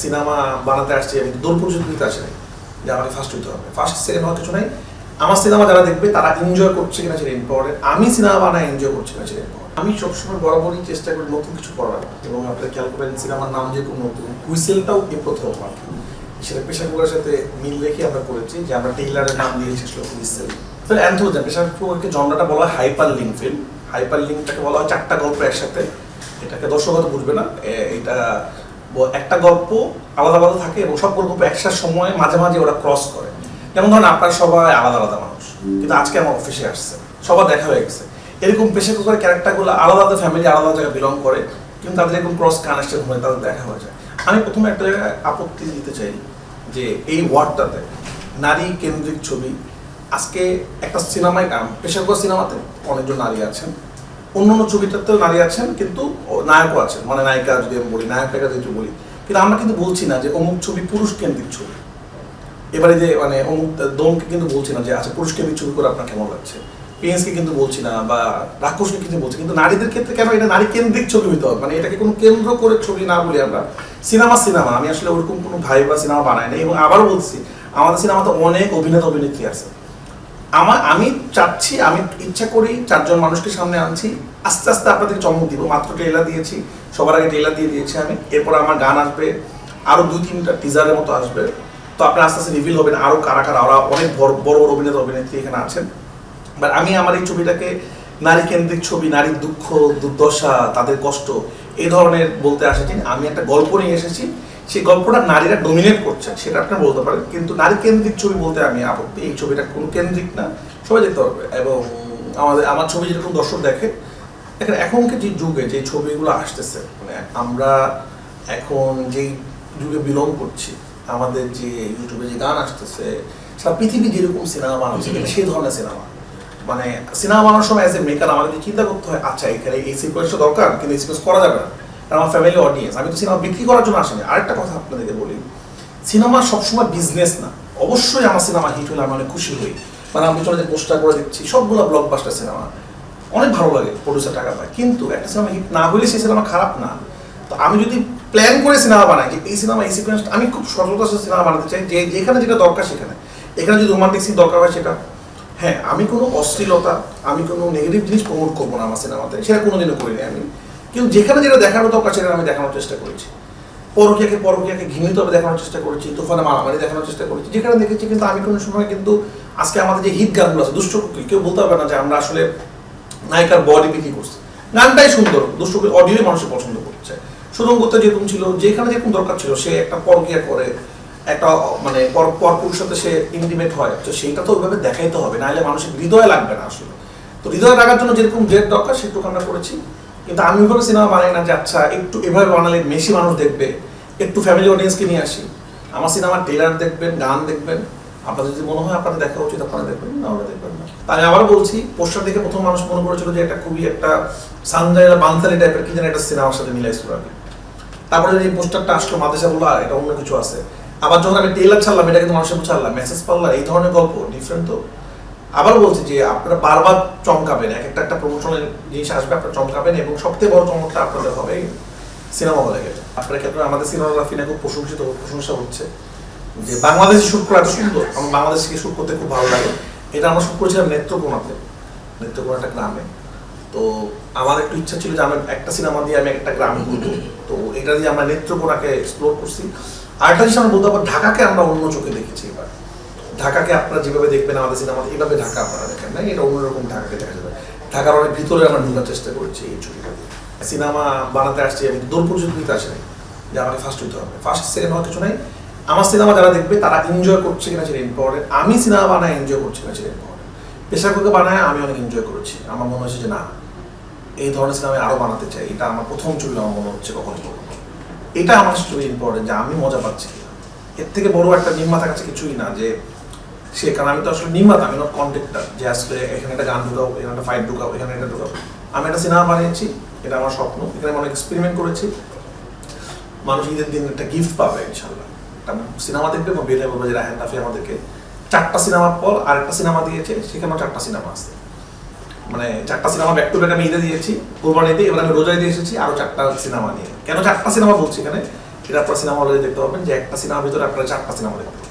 Cinema বানাতে আসছি, আমি দৌড় প্রযুক্তিতে আসি নাই যে আমাকে ফার্স্ট হইতে হবে, ফার্স্ট সেকেন্ড হওয়ার কিছু নাই। আমার সিনেমা যারা দেখবে তারা এনজয় করছে কিনা সেটা ইম্পর্টেন্ট, আমি সিনেমা বানায় এনজয় করছি কিনা সেটা ইম্পর্টেন্ট। আমি সবসময় বরাবরই চেষ্টা করি নতুন কিছু করার, এবং আপনারা খেয়াল করবেন সিনেমার নাম যে কোনো নতুন, হুইসেলটাও এই প্রথম আর কি, সেটা প্রেশার কুকারের সাথে মিল রেখে আমরা করেছি, যে আমরা টেইলারের নাম দিয়েছি আসলে হুইসেল। তো অ্যান্থোজেন প্রেশার কুকারকে জনরাটা বলা হয় হাইপার লিঙ্ক ফিল্ম। হাইপার লিঙ্কটাকে বলা হয় চারটা গল্প একসাথে, এটাকে দর্শক হয়তো বুঝবে না, এটা একটা গল্প আলাদা আলাদা থাকে এবং সব গল্প একসাথে সময় মাঝে মাঝে ওরা ক্রস করে। যেমন ধরেন আপনার সবাই আলাদা আলাদা মানুষ, কিন্তু আজকে আমার অফিসে আসছে, সবার দেখা হয়ে গেছে, এরকম প্রেশার কুকারের ক্যারেক্টারগুলো আলাদা আলাদা ফ্যামিলি আলাদা জায়গায় বিলং করে, কিন্তু তাদের এরকম ক্রস কানেকশন হয়ে তাদের দেখা হয়ে যায়। আমি প্রথমে একটা জায়গায় আপত্তি দিতে চাই যে এই ওয়ার্ডটাতে নারী কেন্দ্রিক ছবি। আজকে একটা সিনেমায় প্রেশার কুকার সিনেমাতে অনেকজন নারী আছেন, অন্য অন্য ছবিটাতেও নারী আছেন, কিন্তু নায়কও আছেন, মানে নায়িকা যদি আমি বলি, নায়িকা যদি বলি, কিন্তু আমরা কিন্তু বলছি না যে অমুক ছবি পুরুষ কেন্দ্রিক ছবি। এবারে যে মানে অমুক দমকে কিন্তু বলছি না যে আচ্ছা পুরুষ কেন্দ্রিক ছবি করে আপনার কেমন লাগছে, পেন্সকে কিন্তু বলছি না, বা রাক্ষসকে কিন্তু বলছি, কিন্তু নারীদের ক্ষেত্রে কেন এটা নারী কেন্দ্রিক ছবি হইতে হবে, মানে এটাকে কোনো কেন্দ্র করে ছবি না বলি আমরা। সিনেমা সিনেমা, আমি আসলে ওরকম কোনো ভাই বা সিনেমা বানাই না, এবং আবারও বলছি আমাদের সিনেমাতে অনেক অভিনেতা অভিনেত্রী আছে। আমি চাচ্ছি, আমি ইচ্ছা করি চারজন মানুষকে সামনে আনছি, আস্তে আস্তে আপনাদের চমক দিব। মাত্র ট্রেলার দিয়েছি, সবার আগে ট্রেলার দিয়ে দিয়েছি আমি, এরপর আমার গান আসবে, আরো 2-3টা টিজারের মতো আসবে। তো আপনার আস্তে আস্তে রিভিল হবেন আরো কারা কারা, ওরা অনেক বড় বড় অভিনেতা অভিনেত্রী এখানে আছেন। বাট আমি আমার এই ছবিটাকে নারী কেন্দ্রিক ছবি, নারীর দুঃখ দুর্দশা তাদের কষ্ট এই ধরনের বলতে আসেছি। আমি একটা গল্প নিয়ে এসেছি, সেই গল্পটা নারীরা ডমিনেট করছে সেটা আপনারা বলতে পারেন, কিন্তু নারী কেন্দ্রিক ছবি বলতে আমি আপত্তি, এই ছবিটা কোনো কেন্দ্রিক না, সবাই দেখতে পারবে। এবং আমার ছবি যেরকম দর্শক দেখে, দেখেন এখনকার যে যুগে যে ছবিগুলো আসতেছে, মানে আমরা এখন যেই যুগে বিলং করছি, আমাদের যে ইউটিউবে যে গান আসতেছে, সারা পৃথিবী যেরকম সিনেমা বানাচ্ছে সেই ধরনের সিনেমা, মানে সিনেমা বানানোর সময় অ্যাজ এ মেকার আমাদেরকে চিন্তা করতে হয়, আচ্ছা এখানে এই সিকোয়েন্সটা দরকার, কিন্তু এই সিকোয়েন্স করা যাবে না, কারণ আমার ফ্যামিলি অডিয়েন্স, আমি তো সিনেমা বিক্রি করার জন্য আসিনি। আরেকটা কথা আপনাদেরকে বলি, সিনেমা সবসময় বিজনেস না। অবশ্যই আমার সিনেমা হিট হলে আমি অনেক খুশি হই, মানে আমি পিছনে যে পোস্টার করে দেখছি সবগুলো ব্লকবাস্টার সিনেমা, অনেক ভালো লাগে, প্রডিউসার টাকা পায়, কিন্তু একটা সিনেমা হিট না হলে সেই সিনেমা খারাপ না। তো আমি যদি প্ল্যান করে সিনেমা বানাই যে এই সিনেমা এই সিকোয়েন্স, আমি খুব সচেতন সিনেমা বানাতে চাই, যে যেখানে যেটা দরকার সেখানে, এখানে যদি রোমান্টিক সিন দরকার হয় সেটা, হ্যাঁ আমি কোনো অশ্লীলতা, আমি কোনো নেগেটিভ জিনিস প্রমোট করবো না আমার সিনেমাতে, সেটা কোনোদিনও করিনি আমি, কিন্তু যেখানে যেটা দেখানোর দরকার সেটা আমি দেখানোর চেষ্টা করেছি। পরকীয়াকে ঘৃণিতভাবে দেখানোর চেষ্টা করেছি, তুফানে মারামারি দেখানোর চেষ্টা করেছি, যেখানে দেখেছি। কিন্তু আমি কোনো সময় কিন্তু আজকে আমাদের যে হিট গানগুলো আছে, দুষ্ট কুকি, কেউ বলতে পারবে না যে আমরা আসলে নায়িকার বডি বিক্রি করছি, গানটাই সুন্দর, দুষ্ট কুকি অডিওই মানুষ পছন্দ করছে। সুরঙ্গতে যেরকম ছিল, যেখানে যেরকম দরকার ছিল, সে একটা পরকীয়া করে একটা মানে পরপুরুষের সাথে সে ইন্টিমেট হয়, তো সেইটা তো ওইভাবে দেখাইতে হবে, নাহলে মানুষের হৃদয় লাগবে না আসলে। তো হৃদয় লাগার জন্য যেরকম ডেট দরকার সেটুকু আমরা করেছি, কিন্তু আমি ওইভাবে সিনেমা বানাই না যে আচ্ছা একটু এভাবে বানালে বেশি মানুষ দেখবে, একটু ফ্যামিলি অডিয়েন্সকে নিয়ে আসি। আমার সিনেমার ট্রেলার দেখবেন, গান দেখবেন, আপনাদের যদি মনে হয় আপনাদের দেখা উচিত আপনারা দেখবেন, না ওরা দেখবেন না। তাই আবার বলছি, পোস্টার দেখে প্রথম মানুষ মনে করেছিল যে এটা খুবই একটা সানজাইলা বানসালি টাইপের কি যেন একটা সিনেমার সাথে মিলাইছিল আগে। তারপরে এই পোস্টারটা আসলো, মাদেশা বললো এটা অন্য কিছু আছে। আবার যখন আমি ট্রেলার ছাড়লাম, এটা কিন্তু মানুষের ছাড়লাম, মেসেজ পাল্লা, এই ধরনের গল্প ডিফারেন্ট। তো আবার বলছি যে আপনারা বারবার চমকাবেন, একটা প্রমোশনাল জিনিস আসবে, আপনারা চমকাবেন, এবং সবথেকে বড় চমকটা আপনাদের হবে সিনেমা হলে গেলে। আপনার ক্ষেত্রে আমাদের সিনেমাগ্রাফি খুব প্রশংসা হচ্ছে, যে বাংলাদেশি শুট করা এত সুন্দর, আমার বাংলাদেশকে শুট করতে খুব ভালো লাগে। এটা আমরা শুট করেছিলাম নেত্রকোনাতে, নেত্রকোনা একটা গ্রামে। তো আমার একটু ইচ্ছা ছিল যে আমি একটা সিনেমা দিয়ে আমি একটা গ্রামে ঘুরবো, তো এটা দিয়ে আমরা নেত্রকোনাকে এক্সপ্লোর করছি। আরেকটা জিনিস আমরা বলতে পারবো, ঢাকাকে আমরা অন্য চোখে দেখেছি এবার। ঢাকাকে আপনারা যেভাবে দেখবেন আমাদের সিনেমাতে, এইভাবে ঢাকা আপনারা দেখেন না, এটা অন্যরকম ঢাকাকে দেখা যাবে। ঢাকার অনেক ভিতরে আমরা ঢোকার চেষ্টা করেছি এই ছবিটা দিয়ে। সিনেমা বানাতে আসছি, আমি দৌড় প্রযুক্তিতে আসি নাই যে আমাকে ফার্স্ট হইতে হবে, ফার্স্ট সেকেন্ড হওয়ার কিছু নাই। আমার সিনেমা যারা দেখবে তারা এনজয় করছে কিনা সেটা ইম্পর্টেন্ট, আমি সিনেমা বানায় এনজয় করছি কিনা সেটা ইম্পর্টেন্ট। প্রেশার কুকার বানায় আমি অনেক এনজয় করেছি, আমার মনে হয়েছে যে না এই ধরনের সিনেমা আমি আরও বানাতে চাই, এটা আমার প্রথম ছবি আমার মনে হচ্ছে কখনো কখনো। এটা আমার ছবি ইম্পর্টেন্ট, যে আমি মজা পাচ্ছি কিনা। এর থেকে বড় একটা নির্মাতার কাছে কিছুই না, যে সে, কারণ আমি তো আসলে নির্মাতা, আমি নট কন্টেক্টার, যে আসলে এখানে একটা গান ঢুকাও, এখানে একটা ফাইট ঢুকাও, এখানে একটা ঢুকাও। আমি একটা সিনেমা বানিয়েছি, এটা আমার স্বপ্ন, এখানে আমি অনেক এক্সপেরিমেন্ট করেছি। মানুষ ঈদের দিন একটা গিফট পাবে ইনশাল্লাহ, একটা সিনেমা দেখবে এবং বের হয়ে বলবে যে রায়হান রাফি আমাদেরকে 4টা সিনেমার পর আরেকটা সিনেমা দিয়েছে, সেখানেও 4টা সিনেমা আছে, মানে 4টা সিনেমা ব্যাক টু ব্যাক আমি ঈদে দিয়েছি, কোরবানিতে, এবার আমি রোজায় দিয়ে এসেছি আরো 4টা সিনেমা নিয়ে। কেন 4টা সিনেমা বলছি এখানে, এটা আপনারা সিনেমা হলে দেখতে পাবেন যে একটা সিনেমার ভিতরে আপনারা 4টা সিনেমা দেখতে পাবেন।